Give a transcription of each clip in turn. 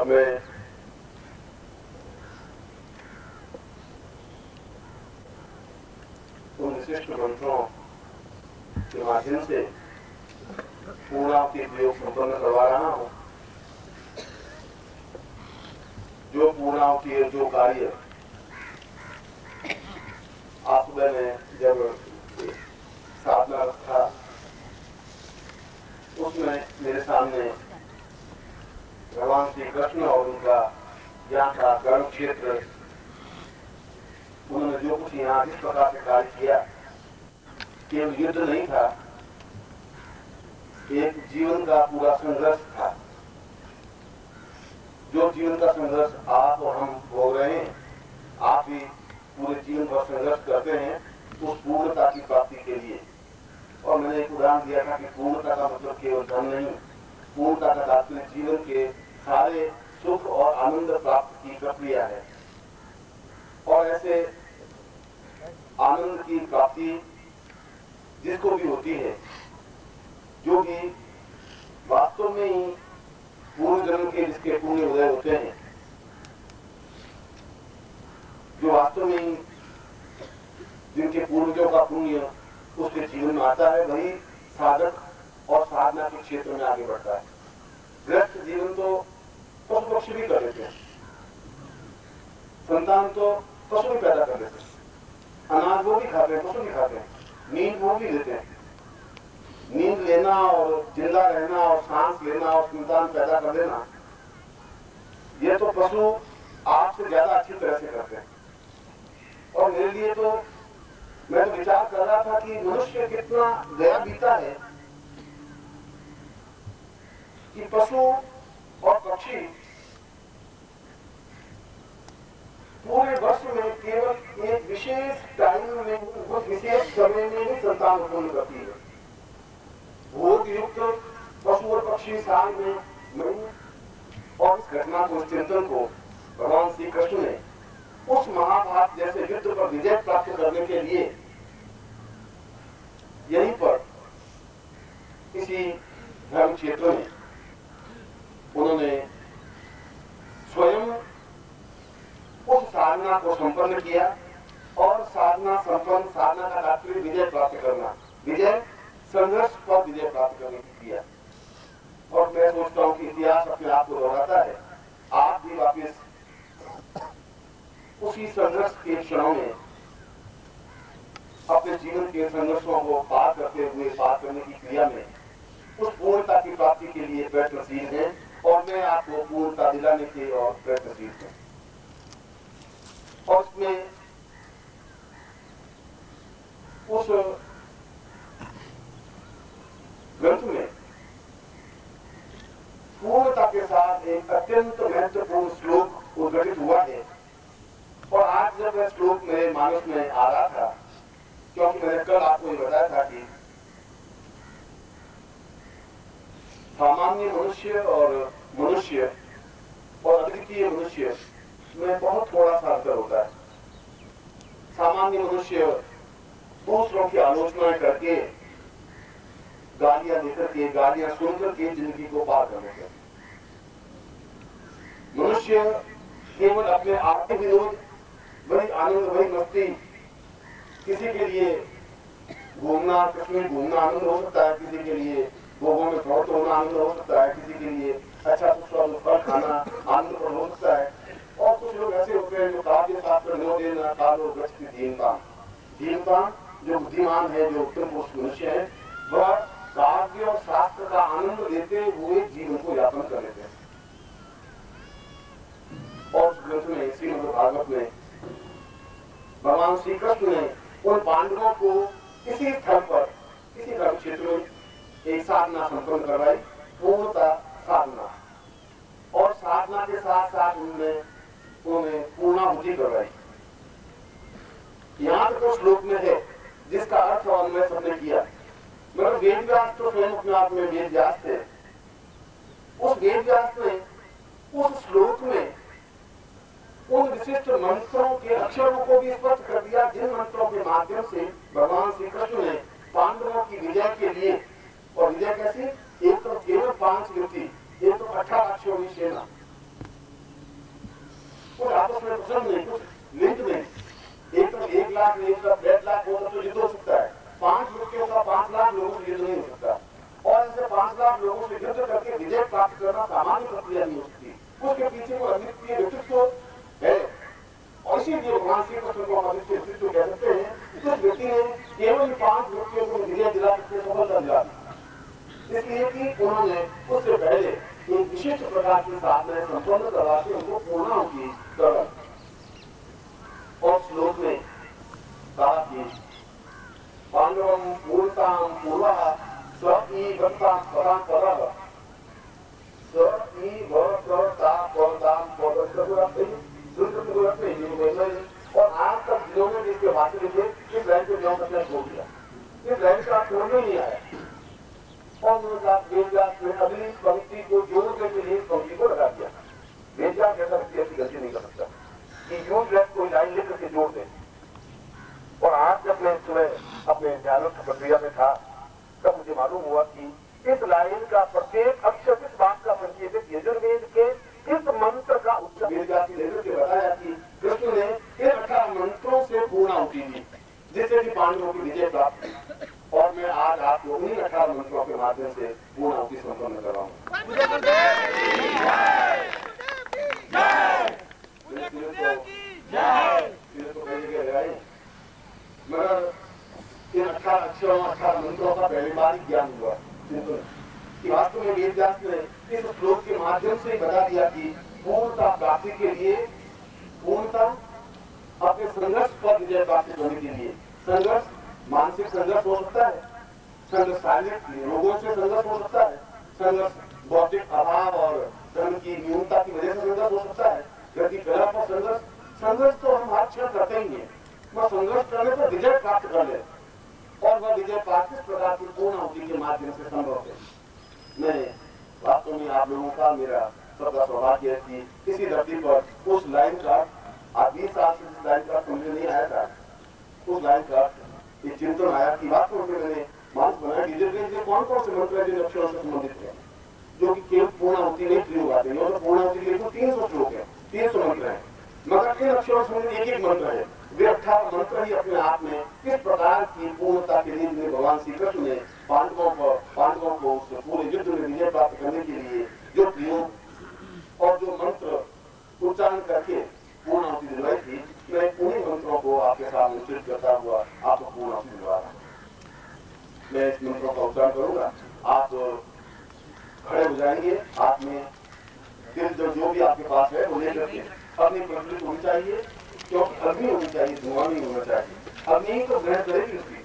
अब मैं उन विशिष्ट मंत्रों के माध्यम से पूर्णाहुति प्रयोग संपन्न करवा रहा हूं। जो पूर्णाहुति जो कार्य आज सुबह में जब साधना रखा उसमें मेरे सामने भगवान श्री कृष्ण और उनका यहाँ का गर्म क्षेत्र उन्होंने जो कुछ यहाँ जिस प्रकार से कार्य किया केवल युद्ध नहीं था, एक जीवन का पूरा संघर्ष था। जो जीवन का संघर्ष आप और हम भोग रहे हैं, आप भी पूरे जीवन पर संघर्ष करते हैं उस पूर्णता की प्राप्ति के लिए। और मैंने एक उदाहरण दिया था कि पूर्णता का मतलब केवल धन नहीं, पूर्णता का तात्पर्य जीवन के सारे सुख और आनंद प्राप्त की प्रक्रिया है। और ऐसे आनंद की प्राप्ति जिसको भी होती है, जो भी वास्तव में ही पूर्व जन्म के जिसके पुण्य उदय होते हैं, जो वास्तव में ही जिनके पूर्वजों का पुण्य उसके जीवन में आता है, वही साधक और साधना के क्षेत्र में आगे बढ़ता है। गृहस्थ जीवन तो पशु पक्षी भी कर लेते हैं, संतान तो पशु भी पैदा कर लेते हैं, अनाज वो भी खाते हैं, पशु भी खाते हैं, नींद वो भी लेते हैं। नींद लेना और जिंदा रहना और सांस लेना और संतान पैदा कर देना, ये तो पशु आपसे ज्यादा अच्छी तरह से करते हैं। और मेरे लिए तो मैं तो विचार कर रहा था कि मनुष्य कितना गया बीता है कि पशु और पक्षी पूरे वर्ष में केवल एक विशेष टाइम में, कुछ विशेष समय में ही संतान उत्पन्न करती है। भोग युक्त पशु और पक्षी साल में नहीं। और इस घटना को, इस चिंतन को भगवान श्री कृष्ण ने उस महाभारत जैसे युद्ध पर विजय प्राप्त करने के लिए यहीं पर इसी धर्म क्षेत्र में उन्होंने स्वयं उस साधना को संपन्न किया। और साधना संपन्न, साधना का तात्पर्य विजय प्राप्त करना, विजय संघर्ष पर विजय प्राप्त करने की किया। और मैं सोचता हूँ कि इतिहास अपने आप को दोहराता है। आप भी वापिस उसी संघर्ष के क्षणों में अपने जीवन के संघर्षों को पार करते हुए, पार करने की क्रिया में उस पूर्णता की प्राप्ति के लिए प्रयत्नशील हैं। और मैं आपको पूर्णता दिलाने के और प्रयत्नशील हूं। और उसमें उस ग्रंथ में पूर्णता के साथ एक अत्यंत महत्वपूर्ण श्लोक उद्घटित हुआ है। और आज जब वह श्लोक मेरे मानस में आ रहा था, क्योंकि मैंने कल आपको ये बताया था कि सामान्य मनुष्य और अद्वितीय मनुष्य में बहुत थोड़ा सा अंतर होता है। सामान्य मनुष्य दूसरों की आलोचना करके, गालियां देकर के, गालियां सुनकर के जिंदगी को पार करने के मनुष्य केवल अपने आप के विरोध, वही आनंद, वही मस्ती। किसी के लिए घूमना, कश्मीर घूमना आनंद हो सकता है, किसी के लिए भोगों में प्रवृत्त होना आनंद हो सकता है, किसी के लिए अच्छा सुस्वादु फल खाना आनंद हो सकता है। और कुछ लोग ऐसे होते हैं जो काव्य शास्त्र नोदेन कालो गच्छति धीमताम, धीमताम जो बुद्धिमान है, जो उत्तम पुरुष मनुष्य है, वह काव्य और शास्त्र का आनंद लेते हुए जीवन को यापन कर लेते हैं। और उस ग्रंथ में, श्रीमद् भागवत में भगवान श्री कृष्ण ने उन पांडवों को किसी स्थल पर, किसी धर्म क्षेत्र में एक साधना संपन्न करवाई, पूर्णता साधना। और साधना के साथ साथ उन्होंने पूर्णाहुति करवाई। यहाँ तक तो श्लोक में है जिसका अर्थ और अन्वय सबने किया। मगर वेद व्यास तो स्वयं अपने आप में वेद व्यास थे। उस वेद व्यास ने उस श्लोक में उन विशिष्ट मंत्रों के अक्षरों को भी स्पष्ट कर दिया, जिन मंत्रों के माध्यम से भगवान श्री कृष्ण ने पांडवों की विजय के लिए, और विजय कैसी, एक तो केवल 5 युवती, एक तो 18 अक्षोणी सेना, प्रसंग नहीं, कुछ लिंक नहीं। एक तो 1 लाख, 1 लाख, 1.5 लाख हो तो युद्ध हो सकता है, 5 व्यक्तियों का 5 लाख लोगों से युद्ध नहीं हो सकता। और ऐसे 5 लाख लोगों से युद्ध करके विजय प्राप्त करना सामान्य प्रक्रिया नहीं हो सकती, उसके पीछे वो अद्वितीय व्यक्तित्व है। और इसीलिए भगवान श्री कृष्ण को हम अद्वितीय व्यक्तित्व कह सकते हैं। उस व्यक्ति ने केवल 5 व्यक्तियों को विजय दिला सकते, सफलता दिला, इसलिए कि उन्होंने उससे पहले एक विशिष्ट प्रकार की साधना संपन्न करवा के उनको पूर्णाहुति कर। और श्लोक में कहा कि पांडवम पूर्णताम पूर्वः स ई वक्ता परां परः स ई वक्ता परदाम परस्परं और आज तक जिन्होंने भी इसके भाषण लिखे इस लाइन को जो अपने छोड़ दिया, इस लाइन का छोड़ में नहीं आया। और वेदव्यास ने अगली पंक्ति को जोड़ने के लिए पंक्ति को लगा दिया। वेदव्यास जैसा व्यक्ति ऐसी गलती नहीं कर सकता कि यूं कोई लाइन लिख करके जोड़ दे। और आज जब मैं सुबह अपने ध्यान प्रक्रिया में था तब मुझे मालूम हुआ कि इस लाइन का प्रत्येक अक्षर किस बात का संकेत है। यजुर्वेद के इस मंत्र का उच्चारण वेदव्यास ने बताया कि कृष्ण ने इन 18 मंत्रों से पूर्णाहुति दी जिससे कि पांडवों की विजय प्राप्त हुई। और मैं आज आपको उन्हीं 18 मंत्रों के माध्यम से पूर्णाहुति संपन्न कर रहा हूँ। मगर इन 18 अक्षरों 18 मंत्रों का पहली बार ज्ञान हुआ कि वास्तव में वेदव्यास ने इस श्लोक के माध्यम से बता दिया कि पूर्णता प्राप्ति के लिए, पूर्णता अपने संघर्ष पर विजय प्राप्त करने के लिए, संघर्ष मानसिक संघर्ष हो सकता है, संघर्ष शारीरिक रोगों से संघर्ष हो सकता है, संघर्ष बौद्धिक अभाव और धन की न्यूनता की वजह से संघर्ष हो सकता है, गति कला पर संघर्ष। संघर्ष तो हम हर क्षण करते ही हैं, वह संघर्ष करने पर विजय प्राप्त कर ले और वह विजय प्राप्त इस प्रकार की पूर्णाहुति के माध्यम से संभव है। मैं वास्तव में आप लोगों का मेरा सबका सौभाग्य है कि इसी धरती पर उस लाइन का आज 20 साल से जिस लाइन का समझ नहीं आया था, उस लाइन का ये चिंतन आया कि वास्तव में मैंने मानस बनाया कि यजुर्वेद कौन कौन से मंत्र है जिन अक्षरों से संबंधित है, जो कि केवल पूर्णाहुति नहीं प्रयोग आते हैं। और पूर्णाहुति के 300 श्लोक है, 300 मंत्र है, मगर इन अक्षरों से एक एक मंत्र है। वे 18 मंत्र ही अपने आप में किस प्रकार की पूर्णता के लिए भगवान श्री कृष्ण ने पांडवों को उस पूरे युद्ध में विजय प्राप्त करने के लिए जो प्रयोग और जो मंत्र उच्चारण करके पूर्णाहुति दिलवाई थी, मैं उन्हीं मंत्रों को आपके सामने उच्चारित करता हुआ आपको पूर्णाहुति दिलवा रहा हूं। मैं इस मंत्रों का उच्चारण करूंगा, आप खड़े हो जाएंगे, आप में दिल जो भी आपके पास है वो लेकर के अपनी प्रज्वलित होनी चाहिए, क्योंकि अग्नि होनी चाहिए, धुआं नहीं होना चाहिए। अग्नि तो ग्रहण करेगी उसकी।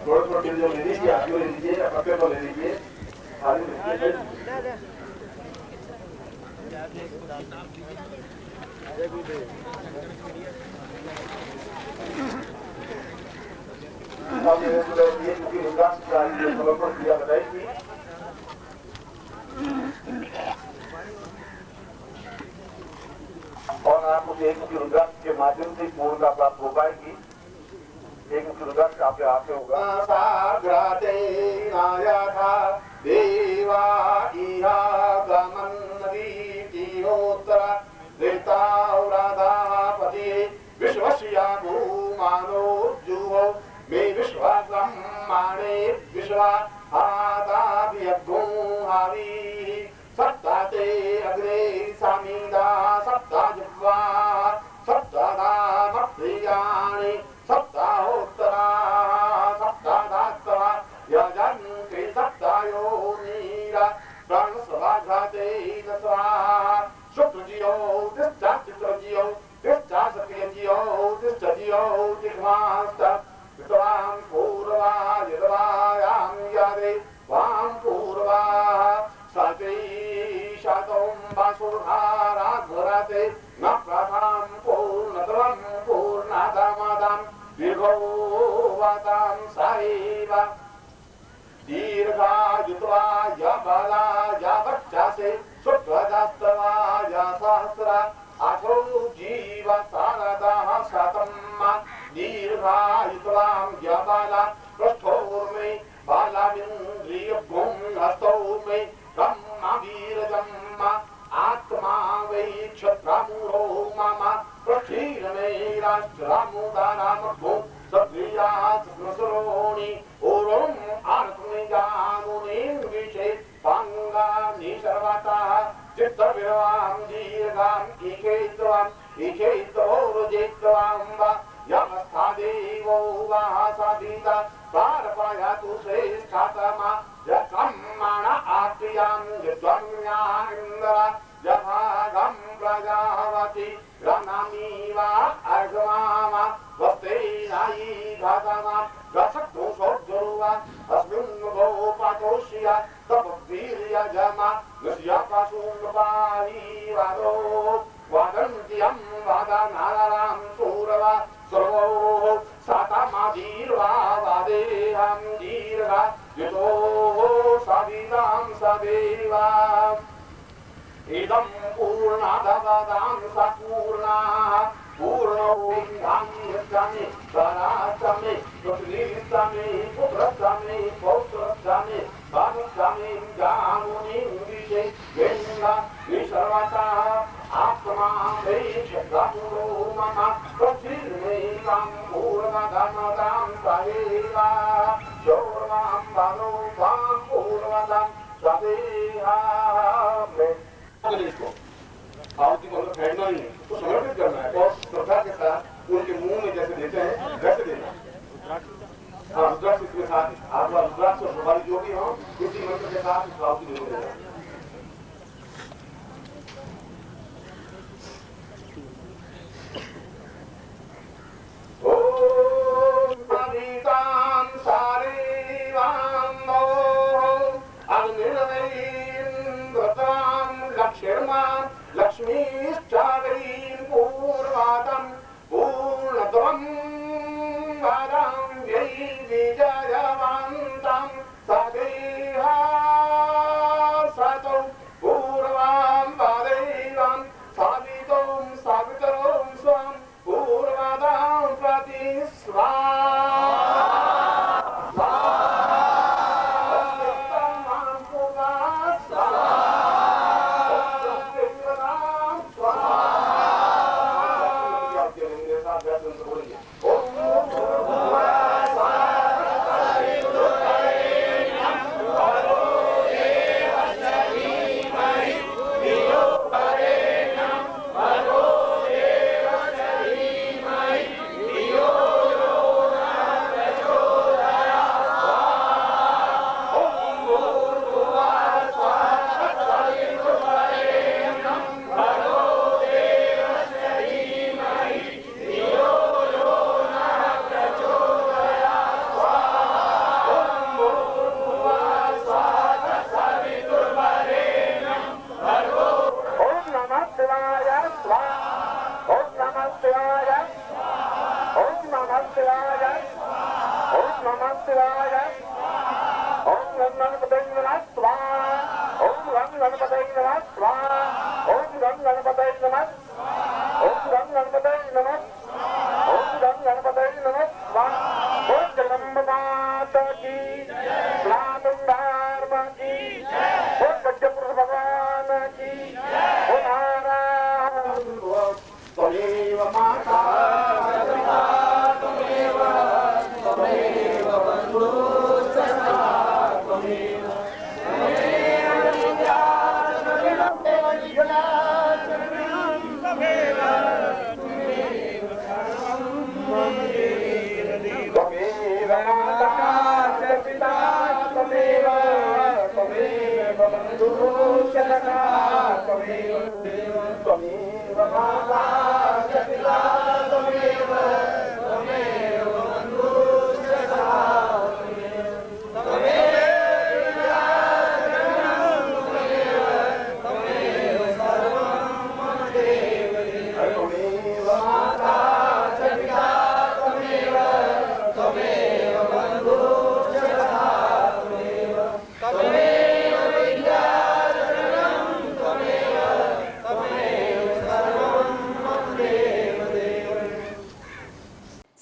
थोड़ा ले लीजिए, आप ले लीजिए, पत्ते तो ले लीजिए, थाली ले लीजिए। समर्पण किया बताएगी और आप मुझे एक रुद्राक्ष के माध्यम से पूर्णता प्राप्त हो पाएगी। एक रुद्राक्ष आपके हाथ में होगा। साग्राते नायाथा देवा इहा गमन्नदीतियोत्तरा ऋताउराधापति विश्वस्या भूमानो जुहो मे विश्वा ब्रह्माणे विश्वा आदाभियग्गोहारी सप्ताते अग्रे सामीदा सप्ता जिह्वा सप्तादामप्रियाणि सप्ताहोत्तरा सप्तादात्तरा यजन्ते सप्तायो नीरा प्राणसभाघाते स्वाहा शुक्रजियो वातां साहेव दीर्घायुत्वा यबला यवक्षसे शुक्रजस्तवा सहस्रा आठो जीव सारदः शतं दीर्घायुत्वां यबला पृष्ठोर्मे बालामिन्द्रियभुं हस्तौ मे ब्रह्मवीरजम् आत्मा वै क्षत्रमूढो मम पृथ्वीर्मे राष्ट्रमुदानामभूं सद्वियास्मसरोणि ओरं आत्मनिजानुनीं विषे पाङ्गानि सर्वतः चित्तविरवां दीर्घाम् इकेत्वोरुजेत्वां वा यमस्थादेवो वा साधिता पारपायातु श्रेष्ठतमा यत्कर्मण आत्यां यत्त्वन्यानिन्द्रा यथागं प्रजावति रणामीवा अर्घमामा वस्तेनायी घातमा रसक्तोषोद्गरुवा अस्मिन् गोपातोष्या तपवीर्यजमा नृष्यपाशुन्पाही वादो वदन्त्यं वादनारां शूरवा सर्वोः सातमादीर्वा वादेहं दीर्घा युतोः सवितां सदेवा इदं पूर्णादवदां सपूर्णाः पूर्णोऽङ्गानि सरासमे पृथ्वीस्तमे पुत्रस्तमे पौत्रस्तमे भानुस्तमे जामुनीं विषे गङ्गा विसर्वतः आत्मा वै क्षत्रमूढो मम पृथ्वीर्मेकां पूर्वदमदां सहेवा शौर्वां वनो त्वां पूर्वदं सदेहा आहुति को फेंकना नहीं है, तो समर्पित करना है और श्रद्धा के साथ उनके मुंह में जैसे देते हैं वैसे देना। हाँ, रुद्राक्ष इसके साथ आप रुद्राक्ष और सुपारी जो भी हो इसी मंत्र के साथ इस आहुति जरूर देना। ओम सवितां सारेवां अग्निर्वैन्द्रतां लक्ष्मीर्मां लक्ष्मीश्चारीं पूर्वादं पूर्णत्वं वादां वै विजयवन्तं सदेहा सतौ पूर्वां वादैवं सावितों सावितरों स्वं पूर्वादां प्रति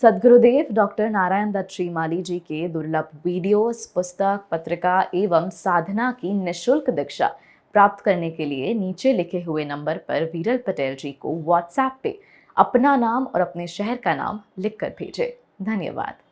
सद्गुरुदेव डॉक्टर नारायण दत्त श्रीमाली जी के दुर्लभ वीडियोस, पुस्तक, पत्रिका एवं साधना की निःशुल्क दीक्षा प्राप्त करने के लिए नीचे लिखे हुए नंबर पर वीरल पटेल जी को व्हाट्सएप पे अपना नाम और अपने शहर का नाम लिखकर भेजें। धन्यवाद।